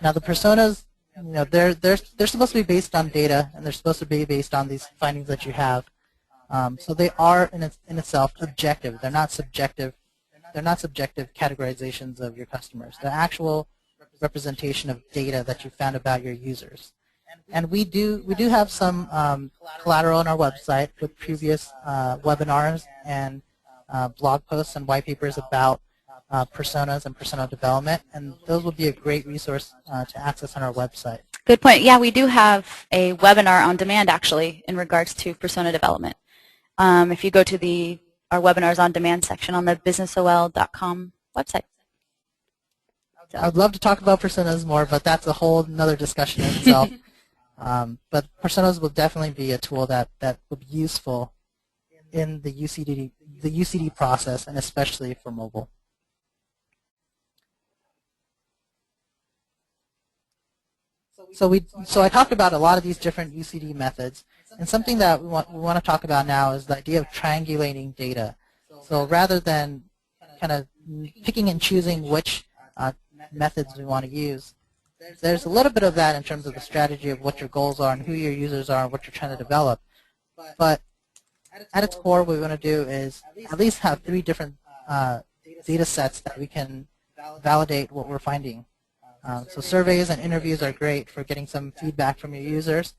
Now the personas, they're supposed to be based on data, and they're supposed to be based on these findings that you have. So they are in itself objective. They're not subjective. They're not subjective categorizations of your customers. They're actual representation of data that you found about your users. And we do have some collateral on our website with previous webinars and blog posts and white papers about personas and persona development, and those would be a great resource to access on our website. Good point. Yeah, we do have a webinar on demand actually in regards to persona development. If you go to our webinars on demand section on the businessol.com website. So. I'd love to talk about personas more, but that's a whole another discussion in itself. But personas will definitely be a tool that will be useful in the UCD process, and especially for mobile. So I talked about a lot of these different UCD methods, and something that we want to talk about now is the idea of triangulating data. So rather than kind of picking and choosing which methods we want to use, there's a little bit of that in terms of the strategy of what your goals are and who your users are and what you're trying to develop. But at its core, what we want to do is at least have 3 different data sets that we can validate what we're finding. So surveys and interviews are great for getting some feedback from your users,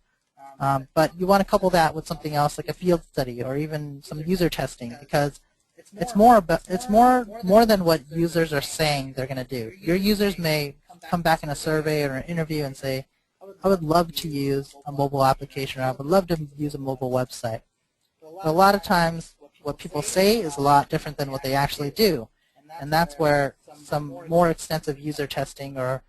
but you want to couple that with something else like a field study or even some user testing, because it's more than what users are saying they're going to do. Your users may come back in a survey or an interview and say, I would love to use a mobile application, or I would love to use a mobile website. But a lot of times what people say is a lot different than what they actually do, and that's where some more extensive user testing or